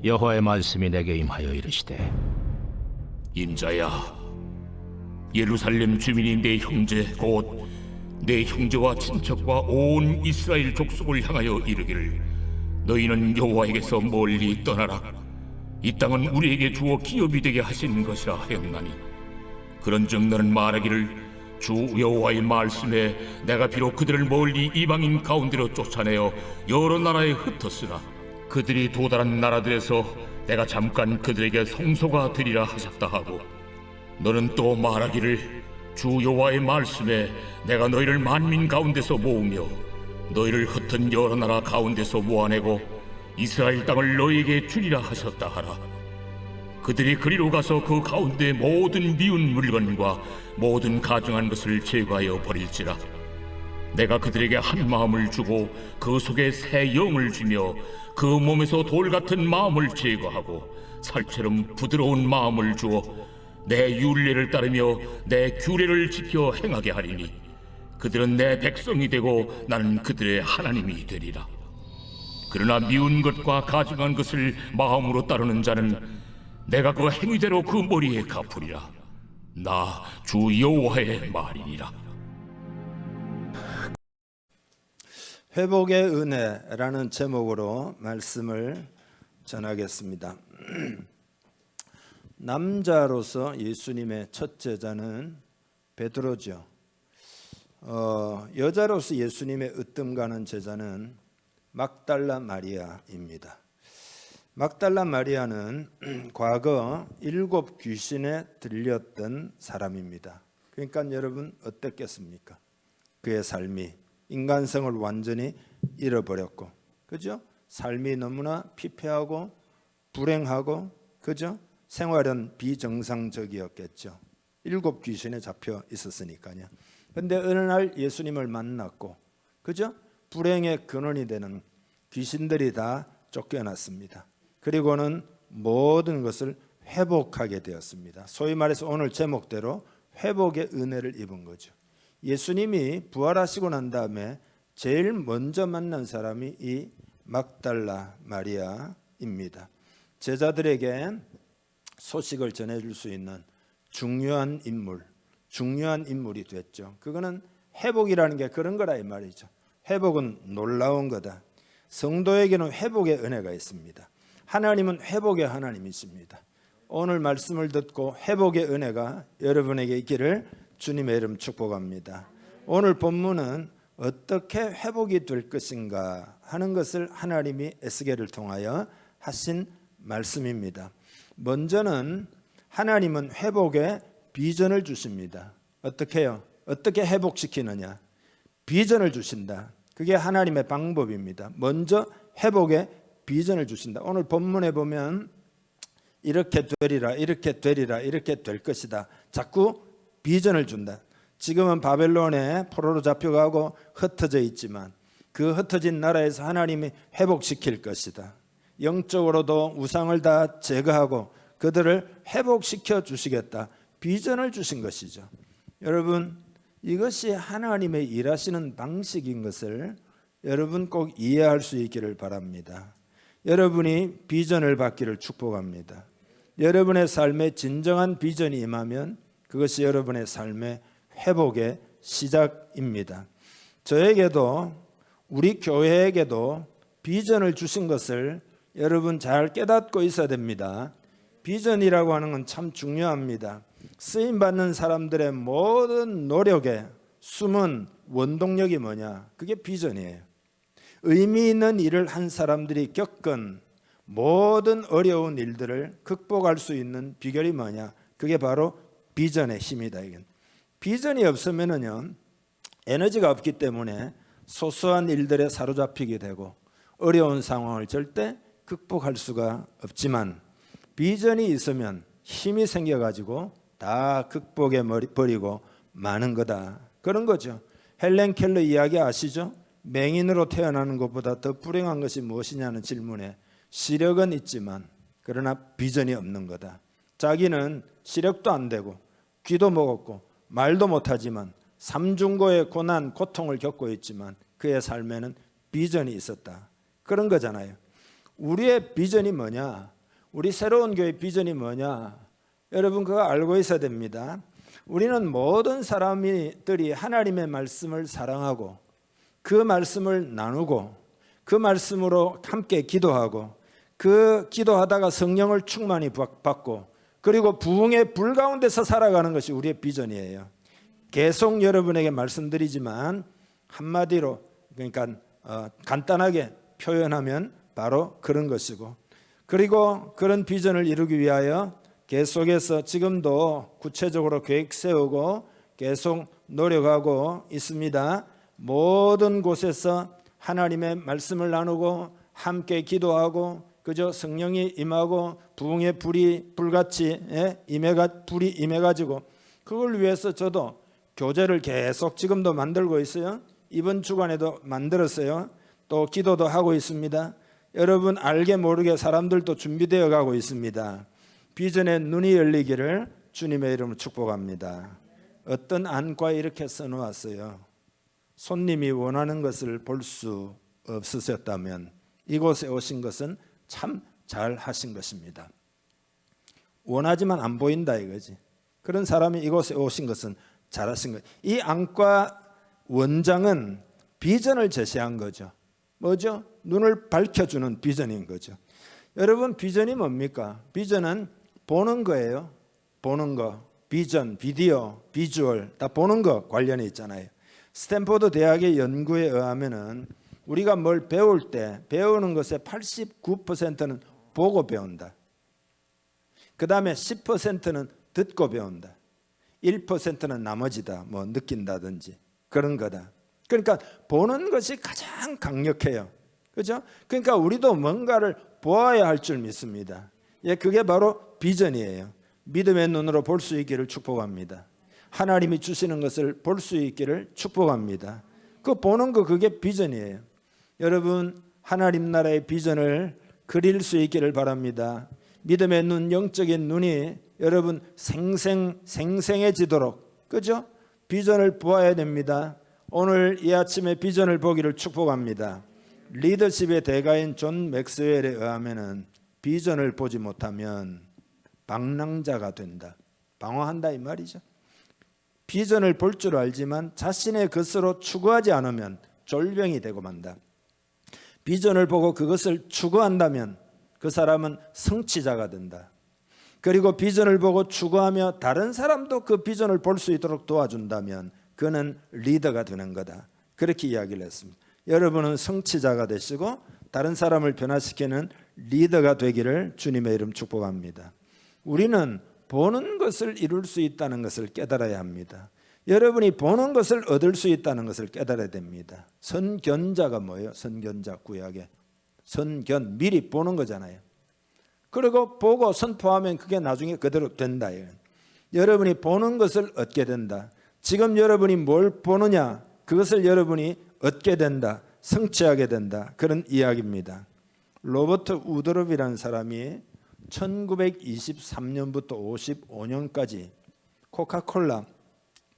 여호와의 말씀이 내게 임하여 이르시되 인자야, 예루살렘 주민이 내 형제 곧 내 형제와 친척과 온 이스라엘 족속을 향하여 이르기를 너희는 여호와에게서 멀리 떠나라. 이 땅은 우리에게 주어 기업이 되게 하신 것이라 하였나니 그런즉 너는 말하기를 주 여호와의 말씀에 내가 비록 그들을 멀리 이방인 가운데로 쫓아내어 여러 나라에 흩었으나 그들이 도달한 나라들에서 내가 잠깐 그들에게 성소가 되리라 하셨다 하고 너는 또 말하기를 주 여호와의 말씀에 내가 너희를 만민 가운데서 모으며 너희를 흩은 여러 나라 가운데서 모아내고 이스라엘 땅을 너희에게 주리라 하셨다 하라. 그들이 그리로 가서 그 가운데 모든 미운 물건과 모든 가증한 것을 제거하여 버릴지라. 내가 그들에게 한 마음을 주고 그 속에 새 영을 주며 그 몸에서 돌 같은 마음을 제거하고 살처럼 부드러운 마음을 주어 내 율례를 따르며 내 규례를 지켜 행하게 하리니 그들은 내 백성이 되고 나는 그들의 하나님이 되리라. 그러나 미운 것과 가증한 것을 마음으로 따르는 자는 내가 그 행위대로 그 머리에 갚으리라. 나 주 여호와의 말이니라. 회복의 은혜라는 제목으로 말씀을 전하겠습니다. 남자로서 예수님의 첫 제자는 베드로죠. 여자로서 예수님의 으뜸 가는 제자는 막달라 마리아입니다. 막달라 마리아는 과거 7 귀신에 들렸던 사람입니다. 그러니까 여러분 어땠겠습니까? 그의 삶이 인간성을 완전히 잃어버렸고, 그죠? 삶이 너무나 피폐하고 불행하고, 그죠? 생활은 비정상적이었겠죠. 7 귀신에 잡혀 있었으니까요. 근데 어느 날 예수님을 만났고, 그죠? 불행의 근원이 되는 귀신들이 다 쫓겨났습니다. 그리고는 모든 것을 회복하게 되었습니다. 소위 말해서 오늘 제목대로 회복의 은혜를 입은 거죠. 예수님이 부활하시고 난 다음에 제일 먼저 만난 사람이 이 막달라 마리아입니다. 제자들에게 소식을 전해줄 수 있는 중요한 인물이 됐죠. 그거는 회복이라는 게 그런 거라 이 말이죠. 회복은 놀라운 거다. 성도에게는 회복의 은혜가 있습니다. 하나님은 회복의 하나님이십니다. 오늘 말씀을 듣고 회복의 은혜가 여러분에게 있기를 주님의 이름 축복합니다. 오늘 본문은 어떻게 회복이 될 것인가 하는 것을 하나님이 에스겔을 통하여 하신 말씀입니다. 먼저는 하나님은 회복의 비전을 주십니다. 어떻게요? 어떻게 회복시키느냐? 비전을 주신다. 그게 하나님의 방법입니다. 먼저 회복의 비전을 주신다. 오늘 본문에 보면 이렇게 되리라, 이렇게 되리라, 이렇게 될 것이다. 자꾸 비전을 준다. 지금은 바벨론에 포로로 잡혀가고 흩어져 있지만 그 흩어진 나라에서 하나님이 회복시킬 것이다. 영적으로도 우상을 다 제거하고 그들을 회복시켜 주시겠다. 비전을 주신 것이죠. 여러분, 이것이 하나님의 일하시는 방식인 것을 여러분 꼭 이해할 수 있기를 바랍니다. 여러분이 비전을 받기를 축복합니다. 여러분의 삶에 진정한 비전이 임하면 그것이 여러분의 삶의 회복의 시작입니다. 저에게도 우리 교회에게도 비전을 주신 것을 여러분 잘 깨닫고 있어야 됩니다. 비전이라고 하는 건 참 중요합니다. 쓰임받는 사람들의 모든 노력의 숨은 원동력이 뭐냐? 그게 비전이에요. 의미 있는 일을 한 사람들이 겪은 모든 어려운 일들을 극복할 수 있는 비결이 뭐냐? 그게 바로 비전의 힘이다. 이건. 비전이 없으면은요, 에너지가 없기 때문에 소소한 일들에 사로잡히게 되고 어려운 상황을 절대 극복할 수가 없지만 비전이 있으면 힘이 생겨가지고 다 극복해 버리고 마는 거다. 그런 거죠. 헬렌 켈러 이야기 아시죠? 맹인으로 태어나는 것보다 더 불행한 것이 무엇이냐는 질문에 시력은 있지만 그러나 비전이 없는 거다. 자기는 시력도 안 되고 귀도 먹었고 말도 못하지만 삼중고의 고난, 고통을 겪고 있지만 그의 삶에는 비전이 있었다. 그런 거잖아요. 우리의 비전이 뭐냐? 우리 새로운 교회 비전이 뭐냐? 여러분 그거 알고 있어야 됩니다. 우리는 모든 사람들이 하나님의 말씀을 사랑하고 그 말씀을 나누고 그 말씀으로 함께 기도하고 그 기도하다가 성령을 충만히 받고 그리고 부흥의 불 가운데서 살아가는 것이 우리의 비전이에요. 계속 여러분에게 말씀드리지만 한마디로 그러니까 간단하게 표현하면 바로 그런 것이고 그리고 그런 비전을 이루기 위하여 계속해서 지금도 구체적으로 계획 세우고 계속 노력하고 있습니다. 모든 곳에서 하나님의 말씀을 나누고 함께 기도하고 그저 성령이 임하고 부흥의 불이 불같이 불이 임해가지고 그걸 위해서 저도 교재를 계속 지금도 만들고 있어요. 이번 주간에도 만들었어요. 또 기도도 하고 있습니다. 여러분 알게 모르게 사람들도 준비되어 가고 있습니다. 비전의 눈이 열리기를 주님의 이름으로 축복합니다. 어떤 안과에 이렇게 써놓았어요. 손님이 원하는 것을 볼 수 없으셨다면 이곳에 오신 것은 참 잘하신 것입니다. 원하지만 안 보인다 이거지. 그런 사람이 이곳에 오신 것은 잘하신 것. 이 안과 원장은 비전을 제시한 거죠. 뭐죠? 눈을 밝혀주는 비전인 거죠. 여러분 비전이 뭡니까? 비전은 보는 거예요. 보는 거. 비전, 비디오, 비주얼 다 보는 거 관련이 있잖아요. 스탠포드 대학의 연구에 의하면은 우리가 뭘 배울 때 배우는 것의 89%는 보고 배운다. 그 다음에 10%는 듣고 배운다. 1%는 나머지다. 뭐 느낀다든지 그런 거다. 그러니까 보는 것이 가장 강력해요. 그죠? 그러니까 우리도 뭔가를 보아야 할 줄 믿습니다. 예, 그게 바로 비전이에요. 믿음의 눈으로 볼 수 있기를 축복합니다. 하나님이 주시는 것을 볼 수 있기를 축복합니다. 그 보는 거 그게 비전이에요. 여러분 하나님 나라의 비전을 그릴 수 있기를 바랍니다. 믿음의 눈, 영적인 눈이 여러분 생생해지도록 그죠? 비전을 보아야 됩니다. 오늘 이 아침에 비전을 보기를 축복합니다. 리더십의 대가인 존 맥스웰에 의하면은 비전을 보지 못하면 방랑자가 된다. 방황한다 이 말이죠. 비전을 볼 줄 알지만 자신의 것으로 추구하지 않으면 졸병이 되고 만다. 비전을 보고 그것을 추구한다면 그 사람은 성취자가 된다. 그리고 비전을 보고 추구하며 다른 사람도 그 비전을 볼 수 있도록 도와준다면 그는 리더가 되는 거다. 그렇게 이야기를 했습니다. 여러분은 성취자가 되시고 다른 사람을 변화시키는 리더가 되기를 주님의 이름 축복합니다. 우리는 보는 것을 이룰 수 있다는 것을 깨달아야 합니다. 여러분이 보는 것을 얻을 수 있다는 것을 깨달아야 됩니다. 선견자가 뭐예요? 선견자 구약에 선견 미리 보는 거잖아요. 그리고 보고 선포하면 그게 나중에 그대로 된다. 여러분이 보는 것을 얻게 된다. 지금 여러분이 뭘 보느냐 그것을 여러분이 얻게 된다. 성취하게 된다. 그런 이야기입니다. 로버트 우드롭이라는 사람이 1923년부터 55년까지 코카콜라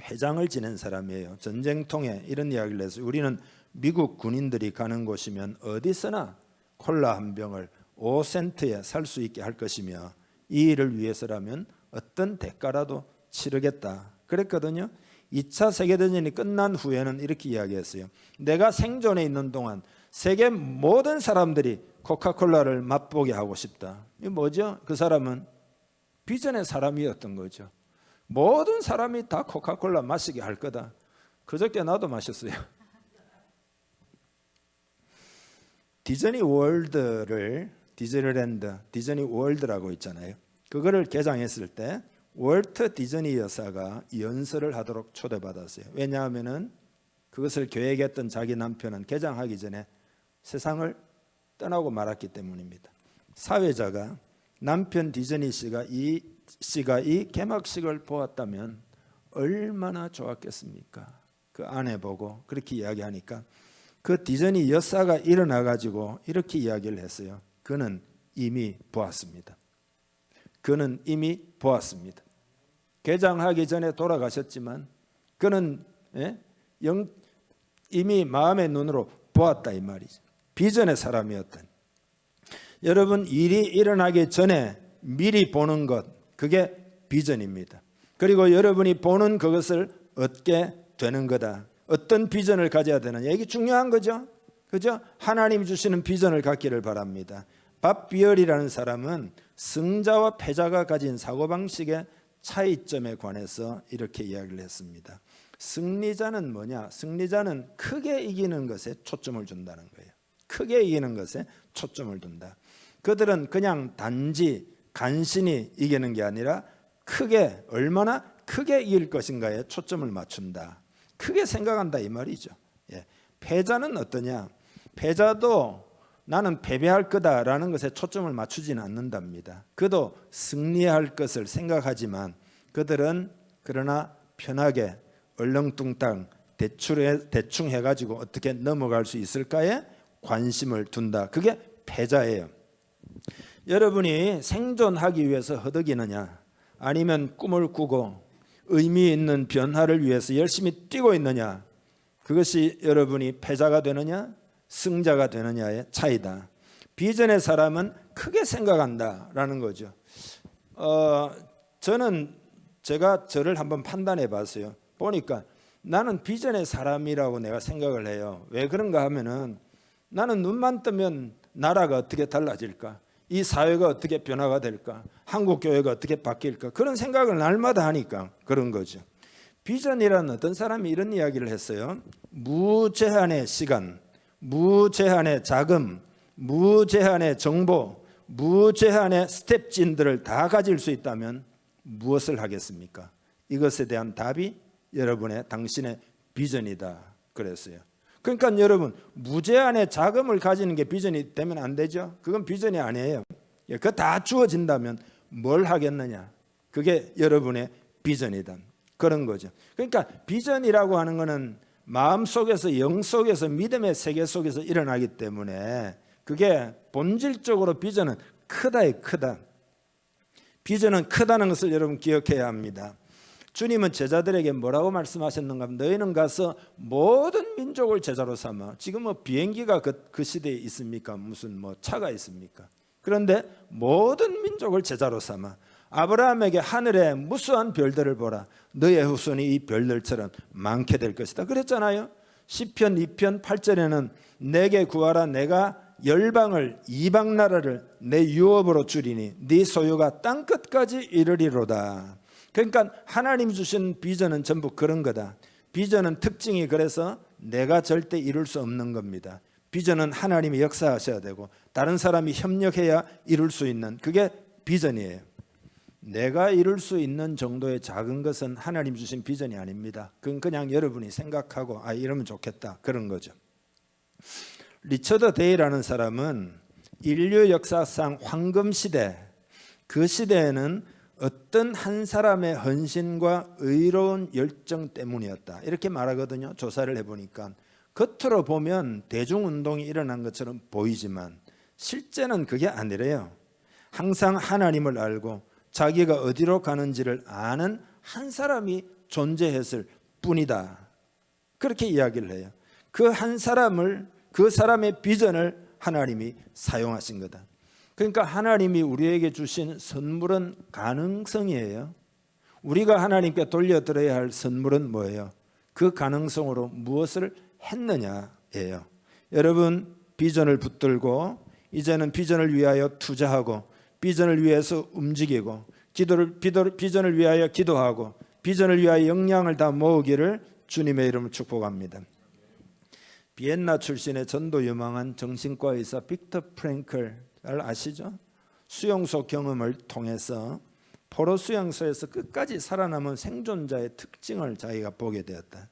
회장을 지낸 사람이에요. 전쟁통에 이런 이야기를 해서 우리는 미국 군인들이 가는 곳이면 어디서나 콜라 한 병을 5센트에 살 수 있게 할 것이며 이 일을 위해서라면 어떤 대가라도 치르겠다 그랬거든요. 2차 세계대전이 끝난 후에는 이렇게 이야기했어요. 내가 생존해 있는 동안 세계 모든 사람들이 코카콜라를 맛보게 하고 싶다. 이게 뭐죠? 그 사람은 비전의 사람이었던 거죠. 모든 사람이 다 코카콜라 마시게 할 거다. 그저께 나도 마셨어요. 디즈니 월드를 디즈니랜드, 디즈니 월드라고 있잖아요. 그거를 개장했을 때 월트 디즈니 여사가 연설을 하도록 초대받았어요. 왜냐하면은 그것을 계획했던 자기 남편은 개장하기 전에 세상을 떠나고 말았기 때문입니다. 사회자가 남편 디즈니 씨가 이 개막식을 보았다면 얼마나 좋았겠습니까? 그 아내 보고 그렇게 이야기하니까 그 디즈니 여사가 일어나 가지고 이렇게 이야기를 했어요. 그는 이미 보았습니다. 그는 이미 보았습니다. 개장하기 전에 돌아가셨지만 그는 이미 마음의 눈으로 보았다 이 말이죠. 비전의 사람이었던. 여러분, 일이 일어나기 전에 미리 보는 것, 그게 비전입니다. 그리고 여러분이 보는 그것을 얻게 되는 거다. 어떤 비전을 가져야 되느냐, 이게 중요한 거죠. 그죠? 하나님 주시는 비전을 갖기를 바랍니다. 밥 비얼이라는 사람은 승자와 패자가 가진 사고방식의 차이점에 관해서 이렇게 이야기를 했습니다. 승리자는 뭐냐? 승리자는 크게 이기는 것에 초점을 준다는 거예요. 크게 이기는 것에 초점을 둔다. 그들은 그냥 단지 간신히 이기는 게 아니라 크게, 얼마나 크게 이길 것인가에 초점을 맞춘다. 크게 생각한다 이 말이죠. 예. 패자는 어떠냐? 패자도 나는 패배할 거다라는 것에 초점을 맞추지는 않는답니다. 그도 승리할 것을 생각하지만 그들은 그러나 편하게 얼렁뚱땅 대충 해가지고 어떻게 넘어갈 수 있을까에 관심을 둔다. 그게 패자예요. 여러분이 생존하기 위해서 허덕이느냐, 아니면 꿈을 꾸고 의미 있는 변화를 위해서 열심히 뛰고 있느냐, 그것이 여러분이 패자가 되느냐 승자가 되느냐의 차이다. 비전의 사람은 크게 생각한다라는 거죠. 제가 저를 한번 판단해 봤어요. 보니까 나는 비전의 사람이라고 내가 생각을 해요. 왜 그런가 하면은 나는 눈만 뜨면 나라가 어떻게 달라질까, 이 사회가 어떻게 변화가 될까, 한국 교회가 어떻게 바뀔까, 그런 생각을 날마다 하니까 그런 거죠. 비전이라는 어떤 사람이 이런 이야기를 했어요. 무제한의 시간, 무제한의 자금, 무제한의 정보, 무제한의 스텝진들을 다 가질 수 있다면 무엇을 하겠습니까? 이것에 대한 답이 당신의 비전이다 그랬어요. 그러니까 여러분, 무제한의 자금을 가지는 게 비전이 되면 안 되죠. 그건 비전이 아니에요. 그거 다 주어진다면 뭘 하겠느냐, 그게 여러분의 비전이다 그런 거죠. 그러니까 비전이라고 하는 거는 마음속에서, 영속에서, 믿음의 세계 속에서 일어나기 때문에 그게 본질적으로 비전은 크다에 크다. 비전은 크다는 것을 여러분 기억해야 합니다. 주님은 제자들에게 뭐라고 말씀하셨는가 하면, 너희는 가서 모든 민족을 제자로 삼아. 지금 뭐 비행기가 그 시대에 있습니까? 무슨 뭐 차가 있습니까? 그런데 모든 민족을 제자로 삼아. 아브라함에게 하늘에 무수한 별들을 보라. 너의 후손이 이 별들처럼 많게 될 것이다 그랬잖아요. 시편 2편 8절에는 내게 구하라, 내가 열방을, 이방 나라를 내 유업으로 주리니 네 소유가 땅끝까지 이르리로다. 그러니까 하나님 주신 비전은 전부 그런 거다. 비전은 특징이 그래서 내가 절대 이룰 수 없는 겁니다. 비전은 하나님이 역사하셔야 되고 다른 사람이 협력해야 이룰 수 있는, 그게 비전이에요. 내가 이룰 수 있는 정도의 작은 것은 하나님 주신 비전이 아닙니다. 그건 그냥 여러분이 생각하고 이러면 좋겠다 그런 거죠. 리처드 데이라는 사람은 인류 역사상 황금 시대, 그 시대에는 어떤 한 사람의 헌신과 의로운 열정 때문이었다 이렇게 말하거든요. 조사를 해보니까 겉으로 보면 대중운동이 일어난 것처럼 보이지만 실제는 그게 아니래요. 항상 하나님을 알고 자기가 어디로 가는지를 아는 한 사람이 존재했을 뿐이다 그렇게 이야기를 해요. 그 한 사람을, 그 사람의 비전을 하나님이 사용하신 거다. 그러니까 하나님이 우리에게 주신 선물은 가능성이에요. 우리가 하나님께 돌려드려야 할 선물은 뭐예요? 그 가능성으로 무엇을 했느냐예요. 여러분, 비전을 붙들고 이제는 비전을 위하여 투자하고 비전을 위해서 움직이고 비전을 위하여 기도하고 비전을 위하여 역량을 다 모으기를 주님의 이름으로 축복합니다. 비엔나 출신의 전도 유망한 정신과 의사 빅터 프랭클 잘 아시죠? 수용소 경험을 통해서 포로 수용소에서 끝까지 살아남은 생존자의 특징을 자기가 보게 되었다.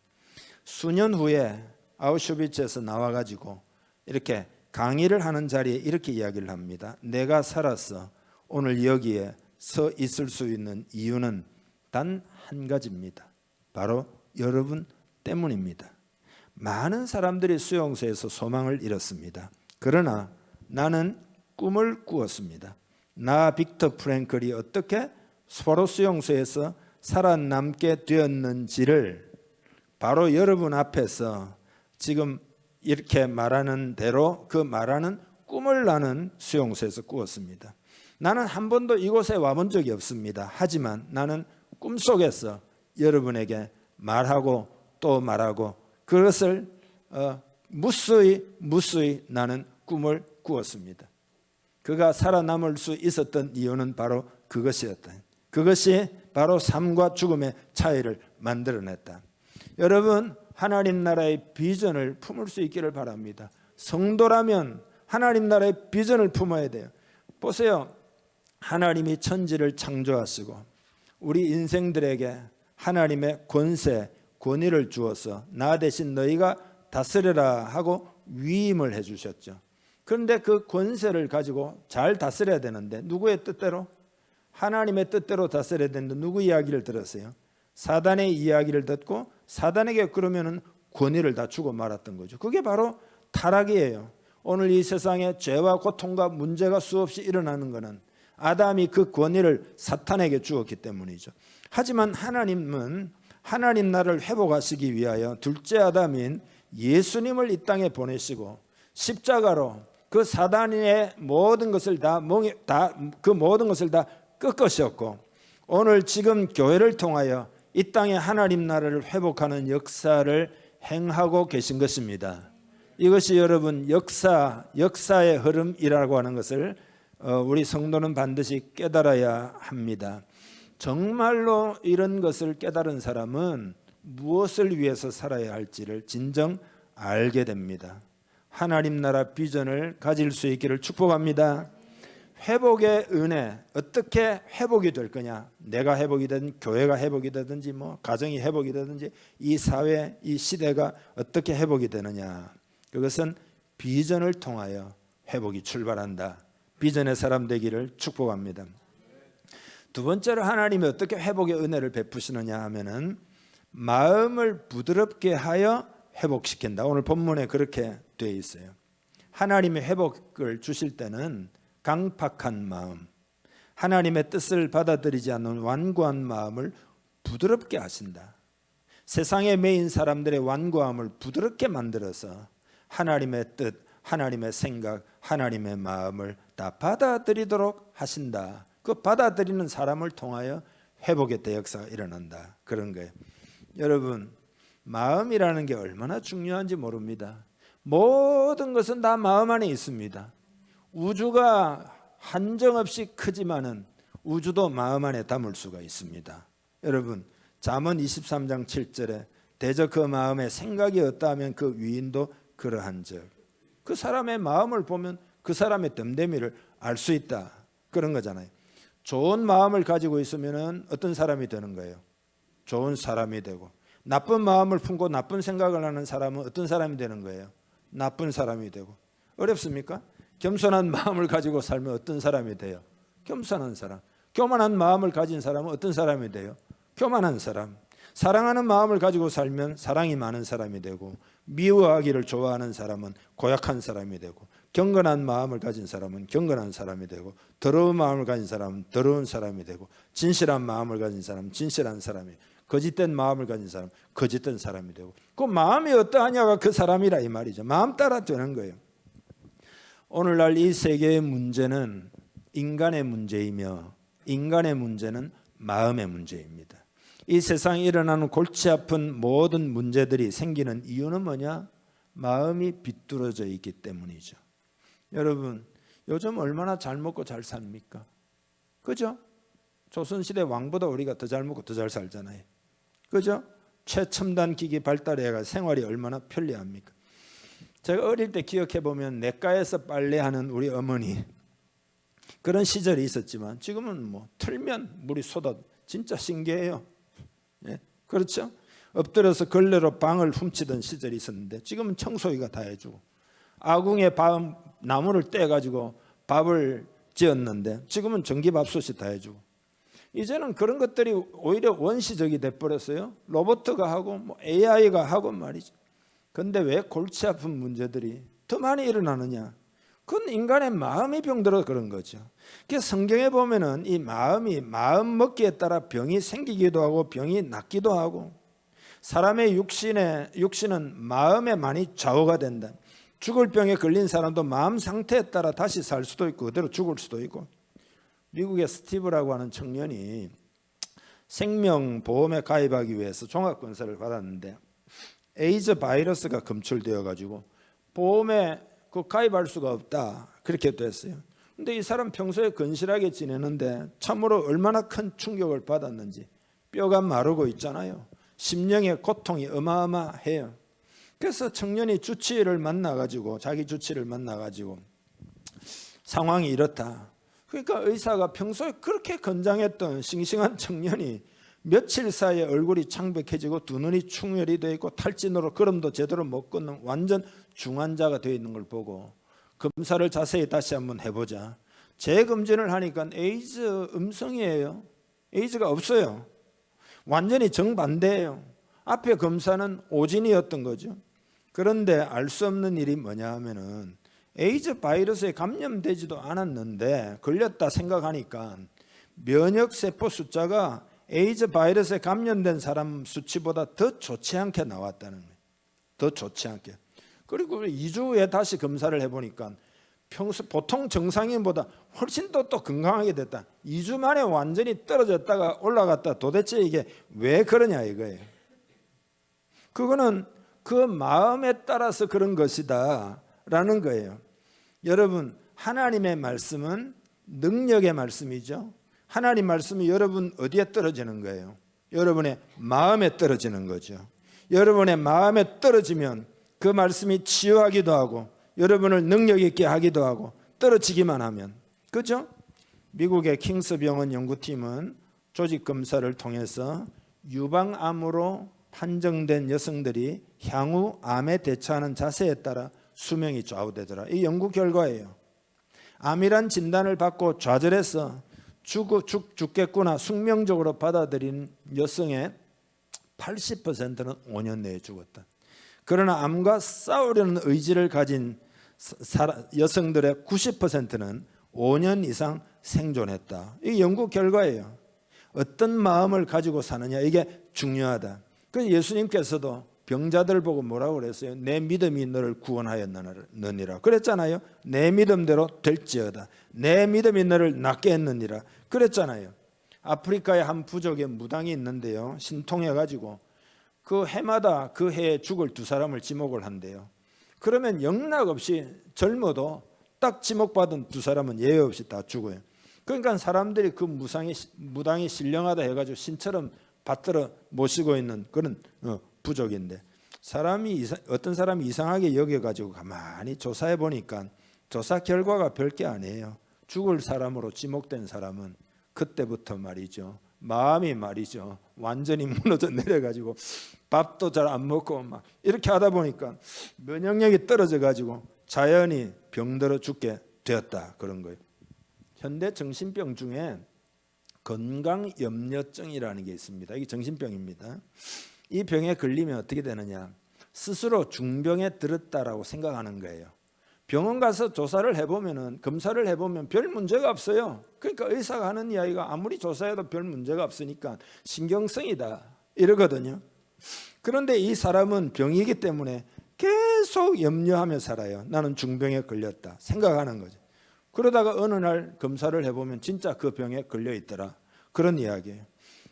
수년 후에 아우슈비츠에서 나와가지고 이렇게 강의를 하는 자리에 이렇게 이야기를 합니다. 내가 살았어. 오늘 여기에 서 있을 수 있는 이유는 단 한 가지입니다. 바로 여러분 때문입니다. 많은 사람들이 수용소에서 소망을 잃었습니다. 그러나 나는 꿈을 꾸었습니다. 나 빅터 프랭클이 어떻게 포로 수용소에서 살아남게 되었는지를 바로 여러분 앞에서 지금 이렇게 말하는 대로 그 말하는 꿈을 나는 수용소에서 꾸었습니다. 나는 한 번도 이곳에 와본 적이 없습니다. 하지만 나는 꿈속에서 여러분에게 말하고 또 말하고 그것을 무수히 나는 꿈을 꾸었습니다. 그가 살아남을 수 있었던 이유는 바로 그것이었다. 그것이 바로 삶과 죽음의 차이를 만들어냈다. 여러분, 하나님 나라의 비전을 품을 수 있기를 바랍니다. 성도라면 하나님 나라의 비전을 품어야 돼요. 보세요. 하나님이 천지를 창조하시고 우리 인생들에게 하나님의 권세, 권위를 주어서 나 대신 너희가 다스려라 하고 위임을 해주셨죠. 그런데 그 권세를 가지고 잘 다스려야 되는데 누구의 뜻대로? 하나님의 뜻대로 다스려야 되는데 누구 이야기를 들었어요? 사단의 이야기를 듣고 사단에게 그러면은 권위를 다 주고 말았던 거죠. 그게 바로 타락이에요. 오늘 이 세상에 죄와 고통과 문제가 수없이 일어나는 것은 아담이 그 권위를 사탄에게 주었기 때문이죠. 하지만 하나님은 하나님 나라를 회복하시기 위하여 둘째 아담인 예수님을 이 땅에 보내시고 십자가로 그 사단의 모든 것을 다 꺾으셨고 오늘 지금 교회를 통하여 이 땅에 하나님 나라를 회복하는 역사를 행하고 계신 것입니다. 이것이 여러분 역사의 흐름이라고 하는 것을 우리 성도는 반드시 깨달아야 합니다. 정말로 이런 것을 깨달은 사람은 무엇을 위해서 살아야 할지를 진정 알게 됩니다. 하나님 나라 비전을 가질 수 있기를 축복합니다. 회복의 은혜, 어떻게 회복이 될 거냐? 내가 회복이 되든 교회가 회복이 되든지 뭐 가정이 회복이 되든지 이 사회, 이 시대가 어떻게 회복이 되느냐? 그것은 비전을 통하여 회복이 출발한다. 비전의 사람 되기를 축복합니다. 두 번째로 하나님이 어떻게 회복의 은혜를 베푸시느냐 하면은 마음을 부드럽게 하여 회복시킨다. 오늘 본문에 그렇게 되어 있어요. 하나님의 회복을 주실 때는 강팍한 마음, 하나님의 뜻을 받아들이지 않는 완고한 마음을 부드럽게 하신다. 세상에 매인 사람들의 완고함을 부드럽게 만들어서 하나님의 뜻, 하나님의 생각, 하나님의 마음을 다 받아들이도록 하신다. 그 받아들이는 사람을 통하여 회복의 대역사가 일어난다. 그런 거예요. 여러분, 마음이라는 게 얼마나 중요한지 모릅니다. 모든 것은 다 마음 안에 있습니다. 우주가 한정없이 크지만은 우주도 마음 안에 담을 수가 있습니다. 여러분, 잠언 23장 7절에 대저 그 마음에 생각이 없다면 그 위인도 그러한즉, 그 사람의 마음을 보면 그 사람의 됨됨이를 알 수 있다. 그런 거잖아요. 좋은 마음을 가지고 있으면 어떤 사람이 되는 거예요? 좋은 사람이 되고, 나쁜 마음을 품고 나쁜 생각을 하는 사람은 어떤 사람이 되는 거예요? 나쁜 사람이 되고. 어렵습니까? 겸손한 마음을 가지고 살면 어떤 사람이 돼요? 겸손한 사람. 교만한 마음을 가진 사람은 어떤 사람이 돼요? 교만한 사람. 사랑하는 마음을 가지고 살면 사랑이 많은 사람이 되고, 미워하기를 좋아하는 사람은 고약한 사람이 되고, 경건한 마음을 가진 사람은 경건한 사람이 되고, 더러운 마음을 가진 사람은 더러운 사람이 되고, 진실한 마음을 가진 사람은 진실한 사람이, 거짓된 마음을 가진 사람은 거짓된 사람이 되고, 그 마음이 어떠하냐가 그 사람이라 이 말이죠. 마음 따라 되는 거예요. 오늘날 이 세계의 문제는 인간의 문제이며 인간의 문제는 마음의 문제입니다. 이 세상에 일어나는 골치 아픈 모든 문제들이 생기는 이유는 뭐냐? 마음이 비뚤어져 있기 때문이죠. 여러분, 요즘 얼마나 잘 먹고 잘 삽니까? 그죠? 조선시대 왕보다 우리가 더 잘 먹고 더 잘 살잖아요. 그죠? 최첨단 기기 발달해가 생활이 얼마나 편리합니까? 제가 어릴 때 기억해 보면 냇가에서 빨래하는 우리 어머니, 그런 시절이 있었지만 지금은 뭐 틀면 물이 쏟아, 진짜 신기해요. 예? 그렇죠? 엎드려서 걸레로 방을 훔치던 시절이 있었는데 지금은 청소기가 다 해주고, 아궁에 나무를 떼가지고 밥을 지었는데 지금은 전기밥솥이 다 해주고, 이제는 그런 것들이 오히려 원시적이 돼버렸어요. 로봇가 하고 뭐 AI가 하고 말이죠. 그런데 왜 골치 아픈 문제들이 더 많이 일어나느냐? 그건 인간의 마음이 병들어 그런 거죠. 그래서 성경에 보면은 이 마음이 마음 먹기에 따라 병이 생기기도 하고 병이 낫기도 하고, 사람의 육신은 마음에 많이 좌우가 된다. 죽을 병에 걸린 사람도 마음 상태에 따라 다시 살 수도 있고 그대로 죽을 수도 있고. 미국의 스티브라고 하는 청년이 생명보험에 가입하기 위해서 종합검사를 받았는데 에이즈 바이러스가 검출되어 가지고 보험에 가입할 수가 없다 그렇게 됐어요. 근데 이 사람 평소에 건실하게 지내는데 참으로 얼마나 큰 충격을 받았는지 뼈가 마르고 있잖아요. 심령의 고통이 어마어마해요. 그래서 청년이 주치의를 만나가지고 자기 주치를 만나가지고 상황이 이렇다. 그러니까 의사가 평소에 그렇게 건장했던 싱싱한 청년이 며칠 사이에 얼굴이 창백해지고 두 눈이 충혈이 되어 있고 탈진으로 걸음도 제대로 못 걷는 완전 중환자가 되어 있는 걸 보고 검사를 자세히 다시 한번 해보자. 재검진을 하니까 에이즈 음성이에요. 에이즈가 없어요. 완전히 정반대예요. 앞에 검사는 오진이었던 거죠. 그런데 알 수 없는 일이 뭐냐 하면은 에이즈 바이러스에 감염되지도 않았는데 걸렸다 생각하니까 면역세포 숫자가 에이즈 바이러스에 감염된 사람 수치보다 더 좋지 않게 나왔다는 거예요. 더 좋지 않게. 그리고 2주 후에 다시 검사를 해보니까 보통 정상인보다 훨씬 더 또 건강하게 됐다. 2주 만에 완전히 떨어졌다가 올라갔다. 도대체 이게 왜 그러냐 이거예요. 그거는 그 마음에 따라서 그런 것이다 라는 거예요. 여러분, 하나님의 말씀은 능력의 말씀이죠. 하나님 말씀이 여러분 어디에 떨어지는 거예요? 여러분의 마음에 떨어지는 거죠. 여러분의 마음에 떨어지면 그 말씀이 치유하기도 하고 여러분을 능력 있게 하기도 하고 떨어지기만 하면, 그죠? 미국의 킹스 병원 연구팀은 조직 검사를 통해서 유방암으로 판정된 여성들이 향후 암에 대처하는 자세에 따라 수명이 좌우되더라. 이 연구 결과예요. 암이란 진단을 받고 좌절해서 죽겠구나 숙명적으로 받아들인 여성의 80%는 5년 내에 죽었다. 그러나 암과 싸우려는 의지를 가진 여성들의 90%는 5년 이상 생존했다. 이 연구 결과예요. 어떤 마음을 가지고 사느냐 이게 중요하다. 그래서 예수님께서도 병자들 보고 뭐라고 그랬어요? 내 믿음이 너를 구원하였느니라 그랬잖아요. 내 믿음대로 될지어다. 내 믿음이 너를 낫게 했느니라 그랬잖아요. 아프리카의 한 부족에 무당이 있는데요, 신통해가지고 그 해마다 그 해에 죽을 두 사람을 지목을 한대요. 그러면 영락없이 젊어도 딱 지목받은 두 사람은 예외 없이 다 죽어요. 그러니까 사람들이 그 무당이 신령하다 해가지고 신처럼 받들어 모시고 있는 그런 부족인데, 어떤 사람이 이상하게 여겨가지고 가만히 조사해 보니까 조사 결과가 별게 아니에요. 죽을 사람으로 지목된 사람은 그때부터 말이죠, 마음이 말이죠 완전히 무너져 내려가지고 밥도 잘 안 먹고 막 이렇게 하다 보니까 면역력이 떨어져 가지고 자연히 병들어 죽게 되었다, 그런 거예요. 현대 정신병 중에 건강염려증이라는 게 있습니다. 이게 정신병입니다. 이 병에 걸리면 어떻게 되느냐, 스스로 중병에 들었다라고 생각하는 거예요. 병원 가서 조사를 해보면은, 검사를 해보면 별 문제가 없어요. 그러니까 의사가 하는 이야기가 아무리 조사해도 별 문제가 없으니까 신경성이다 이러거든요. 그런데 이 사람은 병이기 때문에 계속 염려하며 살아요. 나는 중병에 걸렸다 생각하는 거죠. 그러다가 어느 날 검사를 해보면 진짜 그 병에 걸려 있더라, 그런 이야기예요.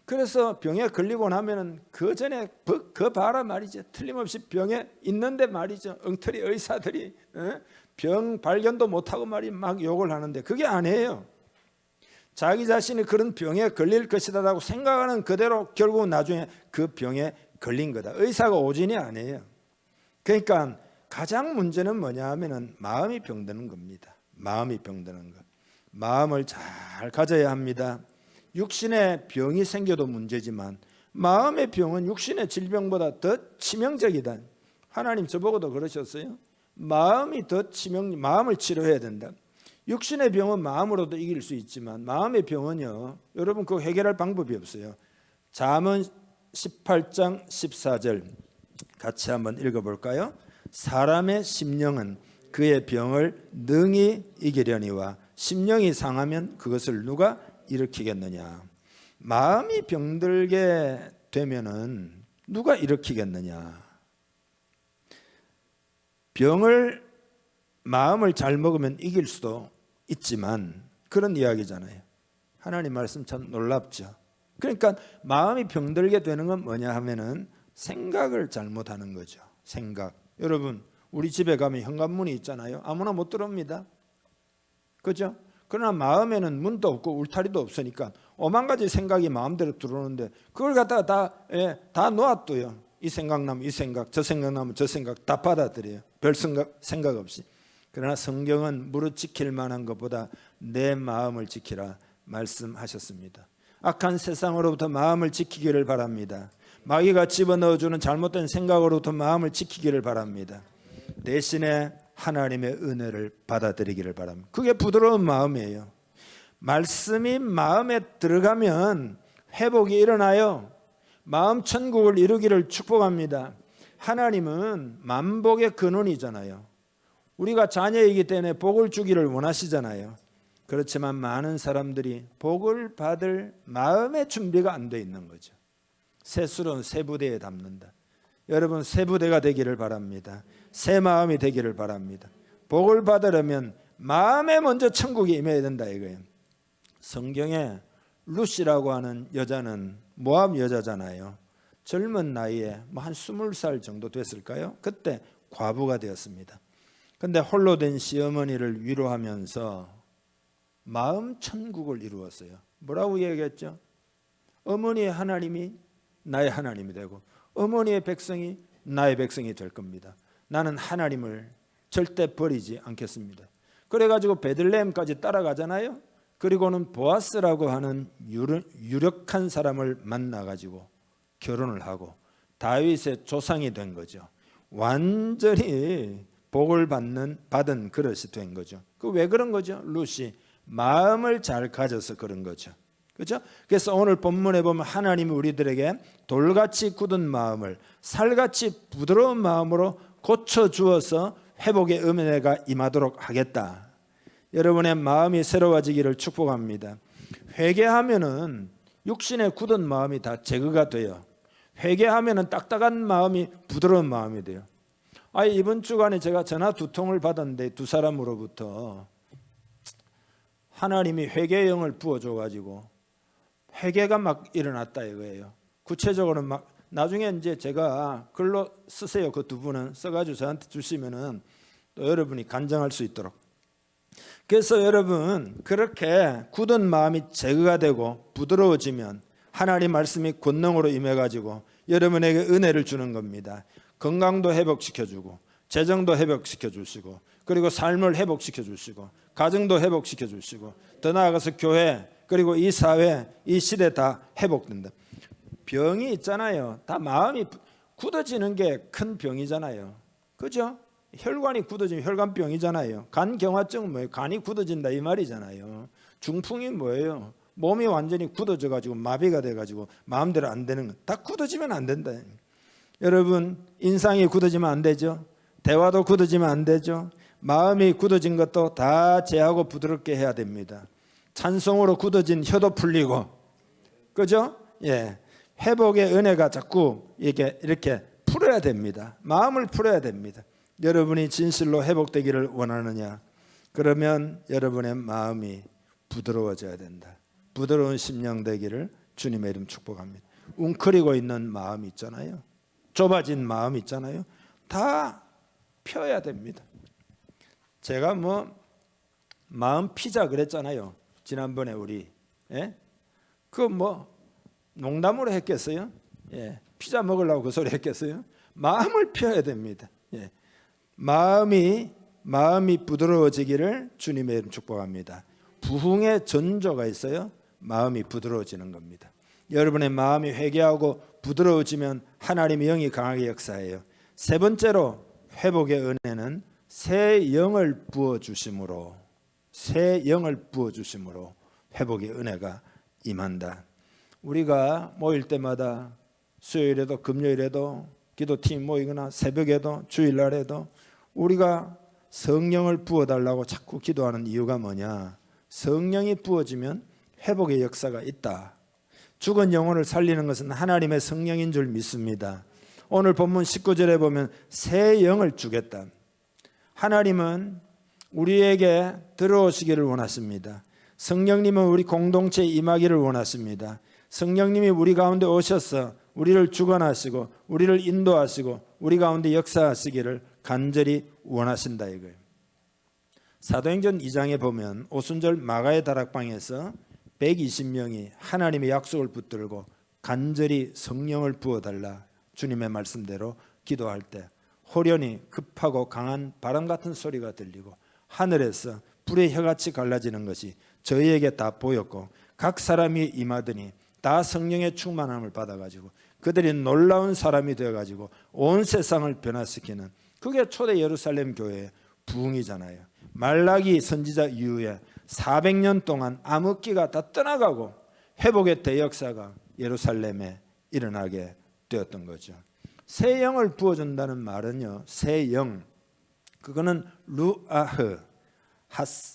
그래서 병에 걸리고 나면은 그 전에 그 봐라 말이죠, 틀림없이 병에 있는데 말이죠, 엉터리 의사들이 병 발견도 못하고 말이 막 욕을 하는데 그게 아니에요. 자기 자신이 그런 병에 걸릴 것이다라고 생각하는 그대로 결국 나중에 그 병에 걸린 거다. 의사가 오진이 아니에요. 그러니까 가장 문제는 뭐냐 하면은 마음이 병드는 겁니다. 마음이 병드는 것. 마음을 잘 가져야 합니다. 육신의 병이 생겨도 문제지만 마음의 병은 육신의 질병보다 더 치명적이다. 하나님 저보고도 그러셨어요. 마음을 치료해야 된다. 육신의 병은 마음으로도 이길 수 있지만 마음의 병은요, 여러분 그거 해결할 방법이 없어요. 잠언 18장 14절 같이 한번 읽어볼까요? 사람의 심령은 그의 병을 능히 이기려니와 심령이 상하면 그것을 누가 일으키겠느냐. 마음이 병들게 되면은 누가 일으키겠느냐. 병을 마음을 잘 먹으면 이길 수도 있지만 그런 이야기잖아요. 하나님 말씀 참 놀랍죠. 그러니까 마음이 병들게 되는 건 뭐냐 하면은 생각을 잘못하는 거죠. 생각. 여러분 우리 집에 가면 현관문이 있잖아요. 아무나 못 들어옵니다. 그죠? 그러나 마음에는 문도 없고 울타리도 없으니까 오만 가지 생각이 마음대로 들어오는데 그걸 갖다가 다 놓아둬요. 이 생각 나면 이 생각, 저 생각 나면 저 생각 다 받아들여요. 별 생각 없이. 그러나 성경은 무릇 지킬 만한 것보다 내 마음을 지키라 말씀하셨습니다. 악한 세상으로부터 마음을 지키기를 바랍니다. 마귀가 집어넣어주는 잘못된 생각으로부터 마음을 지키기를 바랍니다. 대신에 하나님의 은혜를 받아들이기를 바랍니다. 그게 부드러운 마음이에요. 말씀이 마음에 들어가면 회복이 일어나요. 마음 천국을 이루기를 축복합니다. 하나님은 만복의 근원이잖아요. 우리가 자녀이기 때문에 복을 주기를 원하시잖아요. 그렇지만 많은 사람들이 복을 받을 마음의 준비가 안 돼 있는 거죠. 새술은 새 부대에 담는다. 여러분 새 부대가 되기를 바랍니다. 새 마음이 되기를 바랍니다. 복을 받으려면 마음에 먼저 천국이 임해야 된다 이거예요. 성경에 루시라고 하는 여자는 모압 여자잖아요. 젊은 나이에 한 20살 정도 됐을까요? 그때 과부가 되었습니다. 근데 홀로 된 시어머니를 위로하면서 마음 천국을 이루었어요. 뭐라고 얘기했죠? 어머니의 하나님이 나의 하나님이 되고 어머니의 백성이 나의 백성이 될 겁니다. 나는 하나님을 절대 버리지 않겠습니다. 그래가지고 베들레헴까지 따라가잖아요. 그리고는 보아스라고 하는 유력한 사람을 만나가지고 결혼을 하고 다윗의 조상이 된 거죠. 완전히 복을 받은 그릇이 된 거죠. 그 왜 그런 거죠? 루시 마음을 잘 가져서 그런 거죠. 그렇죠? 그래서 오늘 본문에 보면 하나님이 우리들에게 돌같이 굳은 마음을 살같이 부드러운 마음으로 고쳐 주어서 회복의 은혜가 임하도록 하겠다. 여러분의 마음이 새로워지기를 축복합니다. 회개하면은 육신의 굳은 마음이 다 제거가 돼요. 회개하면은 딱딱한 마음이 부드러운 마음이 돼요. 이번 주간에 제가 전화 2통을 받았는데 두 사람으로부터 하나님이 회개의 영을 부어줘 가지고 회개가 막 일어났다 이거예요. 구체적으로 막 나중에 이제 제가 글로 쓰세요. 그 두 분은 써가지고 저한테 주시면은 또 여러분이 간증할 수 있도록. 그래서 여러분 그렇게 굳은 마음이 제거가 되고 부드러워지면 하나님 말씀이 권능으로 임해가지고 여러분에게 은혜를 주는 겁니다. 건강도 회복시켜주고 재정도 회복시켜주시고 그리고 삶을 회복시켜주시고 가정도 회복시켜주시고 더 나아가서 교회 그리고 이 사회 이 시대 다 회복된다. 병이 있잖아요. 다 마음이 굳어지는 게 큰 병이잖아요. 그죠? 혈관이 굳어지면 혈관병이잖아요. 간경화증은 뭐예요? 간이 굳어진다 이 말이잖아요. 중풍이 뭐예요? 몸이 완전히 굳어져 가지고 마비가 돼 가지고 마음대로 안 되는 거. 다 굳어지면 안 된다. 여러분 인상이 굳어지면 안 되죠. 대화도 굳어지면 안 되죠. 마음이 굳어진 것도 다 제하고 부드럽게 해야 됩니다. 찬송으로 굳어진 혀도 풀리고, 그죠? 예, 회복의 은혜가 자꾸 이렇게 풀어야 됩니다. 마음을 풀어야 됩니다. 여러분이 진실로 회복되기를 원하느냐? 그러면 여러분의 마음이 부드러워져야 된다. 부드러운 심령 되기를 주님의 이름 축복합니다. 웅크리고 있는 마음 있잖아요. 좁아진 마음 있잖아요. 다 펴야 됩니다. 제가 마음 피자 그랬잖아요. 지난번에 우리 농담으로 했겠어요? 예, 피자 먹으려고 그 소리 했겠어요? 마음을 펴야 됩니다. 예, 마음이 부드러워지기를 주님의 이름 축복합니다. 부흥의 전조가 있어요. 마음이 부드러워지는 겁니다. 여러분의 마음이 회개하고 부드러워지면 하나님의 영이 강하게 역사해요. 세 번째로 회복의 은혜는 새 영을 부어주심으로 회복의 은혜가 임한다. 우리가 모일 때마다 수요일에도 금요일에도 기도팀 모이거나 새벽에도 주일날에도 우리가 성령을 부어달라고 자꾸 기도하는 이유가 뭐냐? 성령이 부어지면 회복의 역사가 있다. 죽은 영혼을 살리는 것은 하나님의 성령인 줄 믿습니다. 오늘 본문 19절에 보면 새 영을 주겠다. 하나님은 우리에게 들어오시기를 원하십니다. 성령님은 우리 공동체에 임하기를 원하십니다. 성령님이 우리 가운데 오셔서 우리를 주관하시고 우리를 인도하시고 우리 가운데 역사하시기를 간절히 원하신다 이거예요. 사도행전 2장에 보면 오순절 마가의 다락방에서 120명이 하나님의 약속을 붙들고 간절히 성령을 부어달라 주님의 말씀대로 기도할 때 호련히 급하고 강한 바람 같은 소리가 들리고 하늘에서 불의 혀같이 갈라지는 것이 저희에게 다 보였고 각 사람이 임하더니 다 성령의 충만함을 받아가지고 그들이 놀라운 사람이 되어가지고 온 세상을 변화시키는 그게 초대 예루살렘 교회의 부흥이잖아요. 말라기 선지자 이후에 400년 동안 암흑기가 다 떠나가고 회복의 대역사가 예루살렘에 일어나게 되었던 거죠. 새 영을 부어준다는 말은요, 새 영, 그거는 루아흐,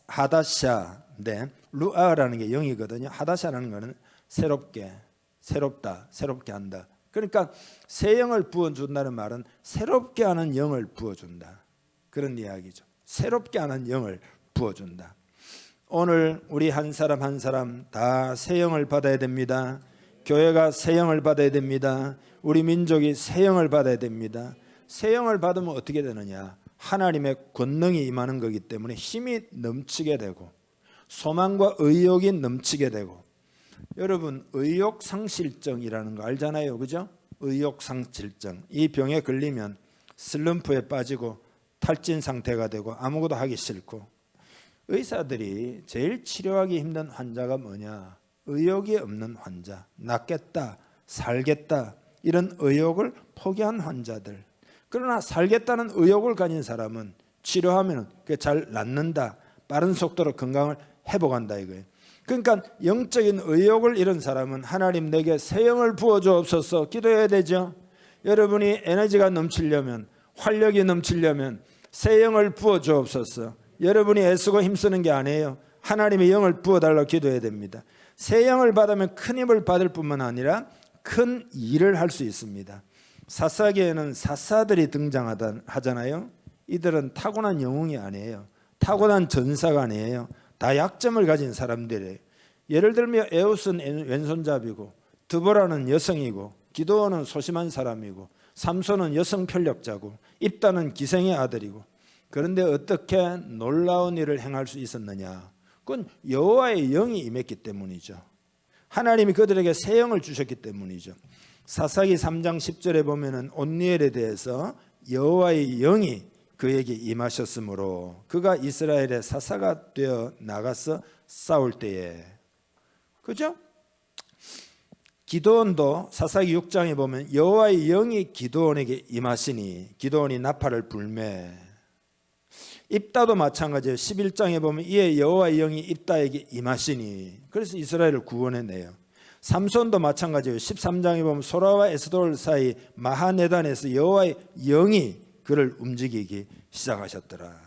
하다샤인데 루아라는 게 영이거든요. 하다샤라는 거는 새롭게, 새롭다, 새롭게 한다. 그러니까 새 영을 부어준다는 말은 새롭게 하는 영을 부어준다. 그런 이야기죠. 새롭게 하는 영을 부어준다. 오늘 우리 한 사람 한 사람 다 새 영을 받아야 됩니다. 교회가 새 영을 받아야 됩니다. 우리 민족이 새 영을 받아야 됩니다. 새 영을 받으면 어떻게 되느냐? 하나님의 권능이 임하는 거기 때문에 힘이 넘치게 되고 소망과 의욕이 넘치게 되고 여러분 의욕상실증이라는 거 알잖아요. 그죠? 의욕상실증. 이 병에 걸리면 슬럼프에 빠지고 탈진 상태가 되고 아무것도 하기 싫고 의사들이 제일 치료하기 힘든 환자가 뭐냐? 의욕이 없는 환자, 낫겠다, 살겠다 이런 의욕을 포기한 환자들. 그러나 살겠다는 의욕을 가진 사람은 치료하면 그게 잘 낫는다, 빠른 속도로 건강을 회복한다 이거예요. 그러니까 영적인 의욕을 잃은 사람은 하나님 내게 새 영을 부어주옵소서 기도해야 되죠. 여러분이 에너지가 넘치려면 활력이 넘치려면 새 영을 부어주옵소서. 여러분이 애쓰고 힘쓰는 게 아니에요. 하나님의 영을 부어달라고 기도해야 됩니다. 새 영을 받으면 큰 힘을 받을 뿐만 아니라 큰 일을 할 수 있습니다. 사사기에는 사사들이 등장하잖아요. 이들은 타고난 영웅이 아니에요. 타고난 전사가 아니에요. 다 약점을 가진 사람들이에요. 예를 들면 에웃은 왼손잡이고 드보라는 여성이고 기드온은 소심한 사람이고 삼손은 여성 편력자고 입다는 기생의 아들이고 그런데 어떻게 놀라운 일을 행할 수 있었느냐? 그건 여호와의 영이 임했기 때문이죠. 하나님이 그들에게 새 영을 주셨기 때문이죠. 사사기 3장 10절에 보면은 온니엘에 대해서 여호와의 영이 그에게 임하셨으므로 그가 이스라엘의 사사가 되어 나가서 싸울 때에 그죠? 기드온도 사사기 6장에 보면 여호와의 영이 기드온에게 임하시니 기드온이 나팔을 불매. 입다도 마찬가지예요. 11장에 보면 이에 여호와의 영이 입다에게 임하시니 그래서 이스라엘을 구원해내요. 삼손도 마찬가지예요. 13장에 보면 소라와 에스돌 사이 마하네단에서 여호와의 영이 그를 움직이기 시작하셨더라.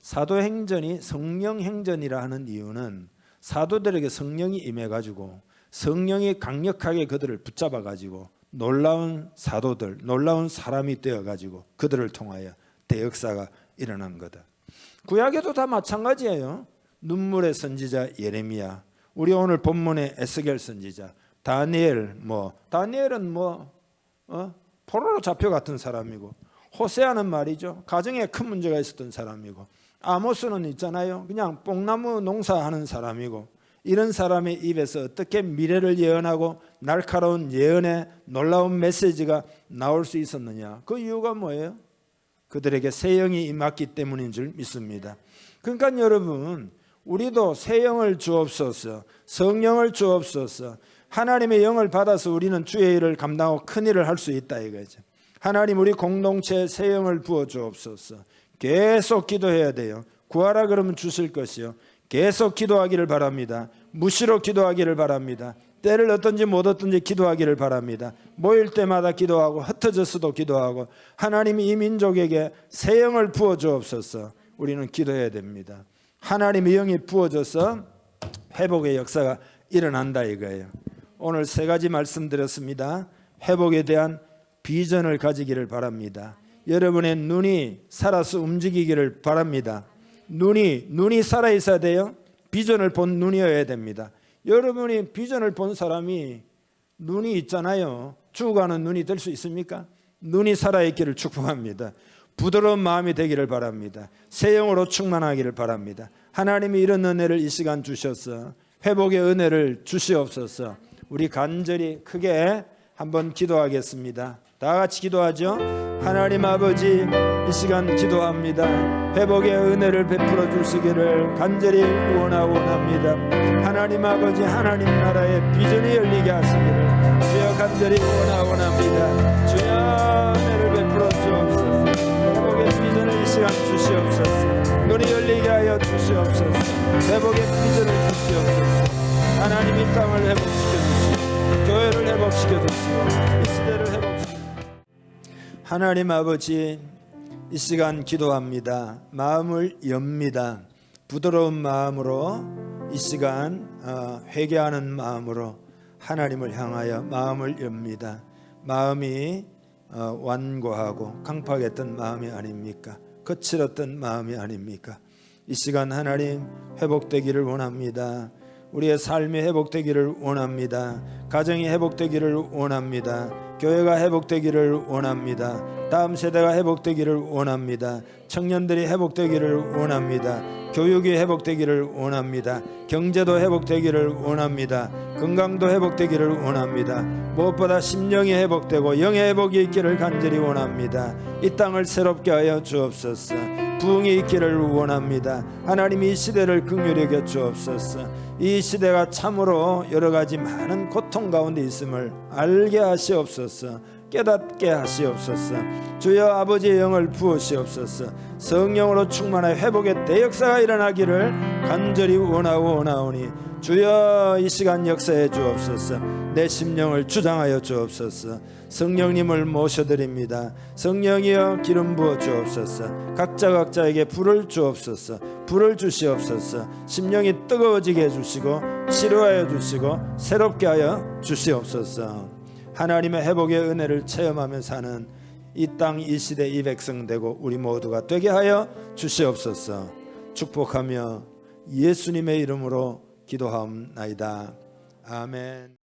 사도행전이 성령행전이라 하는 이유는 사도들에게 성령이 임해가지고 성령이 강력하게 그들을 붙잡아가지고 놀라운 사도들, 놀라운 사람이 되어가지고 그들을 통하여 대역사가 일어난 거다. 구약에도 다 마찬가지예요. 눈물의 선지자 예레미야, 우리 오늘 본문의 에스겔 선지자, 다니엘, 다니엘은 포로로 잡혀갔던 사람이고, 호세아는 말이죠, 가정에 큰 문제가 있었던 사람이고, 아모스는 있잖아요, 그냥 뽕나무 농사하는 사람이고, 이런 사람의 입에서 어떻게 미래를 예언하고 날카로운 예언의 놀라운 메시지가 나올 수 있었느냐? 그 이유가 뭐예요? 그들에게 새 영이 임했기 때문인 줄 믿습니다. 그러니까 여러분, 우리도 새 영을 주옵소서, 성령을 주옵소서. 하나님의 영을 받아서 우리는 주의 일을 감당하고 큰 일을 할 수 있다 이거죠. 하나님 우리 공동체에 새 영을 부어 주옵소서. 계속 기도해야 돼요. 구하라 그러면 주실 것이요. 계속 기도하기를 바랍니다. 무시로 기도하기를 바랍니다. 때를 얻든지 못 얻든지 기도하기를 바랍니다. 모일 때마다 기도하고 흩어져서도 기도하고 하나님이 이 민족에게 새 영을 부어 주옵소서. 우리는 기도해야 됩니다. 하나님의 영이 부어져서 회복의 역사가 일어난다 이거예요. 오늘 세 가지 말씀드렸습니다. 회복에 대한 비전을 가지기를 바랍니다. 여러분의 눈이 살아서 움직이기를 바랍니다. 눈이 살아 있어야 돼요. 비전을 본 눈이어야 됩니다. 여러분이 비전을 본 사람이 눈이 있잖아요. 죽어가는 눈이 될 수 있습니까? 눈이 살아있기를 축복합니다. 부드러운 마음이 되기를 바랍니다. 새 영으로 충만하기를 바랍니다. 하나님이 이런 은혜를 이 시간 주셔서 회복의 은혜를 주시옵소서. 우리 간절히 크게 한번 기도하겠습니다. 다 같이 기도하죠. 하나님 아버지, 이 시간 기도합니다. 회복의 은혜를 베풀어 주시기를 간절히 원합니다. 하나님 아버지, 하나님 나라의 비전이 열리게 하시기를 주여 간절히 원합니다. 주여 은혜를 베풀어 주옵소서. 회복의 비전을 이 시간 주시옵소서. 눈이 열리게 하여 주시옵소서. 회복의 비전을 주시옵소서. 하나님 이 땅을 회복시켜 주시고 교회를 회복시켜 주시고 이 시대를 회복시켜 주시고 하나님 아버지, 이 시간 기도합니다. 마음을 엽니다. 부드러운 마음으로 이 시간 회개하는 마음으로 하나님을 향하여 마음을 엽니다. 마음이 완고하고 강팍했던 마음이 아닙니까? 거칠었던 마음이 아닙니까? 이 시간 하나님 회복되기를 원합니다. 우리의 삶이 회복되기를 원합니다. 가정이 회복되기를 원합니다. 교회가 회복되기를 원합니다. 다음 세대가 회복되기를 원합니다. 청년들이 회복되기를 원합니다. 교육이 회복되기를 원합니다. 경제도 회복되기를 원합니다. 건강도 회복되기를 원합니다. 무엇보다 심령이 회복되고 영의 회복이 있기를 간절히 원합니다. 이 땅을 새롭게 하여 주옵소서. 부흥이 있기를 원합니다. 하나님 이 시대를 긍휼히 여겨 주옵소서. 이 시대가 참으로 여러 가지 많은 고통 가운데 있음을 알게 하시옵소서. 깨닫게 하시옵소서. 주여 아버지의 영을 부으시옵소서. 성령으로 충만한 회복의 대역사가 일어나기를 간절히 원하오니 주여 이 시간 역사해 주옵소서. 내 심령을 주장하여 주옵소서. 성령님을 모셔드립니다. 성령이여 기름 부어 주옵소서. 각자에게 불을 주옵소서. 불을 주시옵소서. 심령이 뜨거워지게 해주시고 치료하여 주시고 새롭게 하여 주시옵소서. 하나님의 회복의 은혜를 체험하며 사는 이 땅 이 시대 이 백성 되고 우리 모두가 되게 하여 주시옵소서. 축복하며 예수님의 이름으로 기도하옵나이다. 아멘.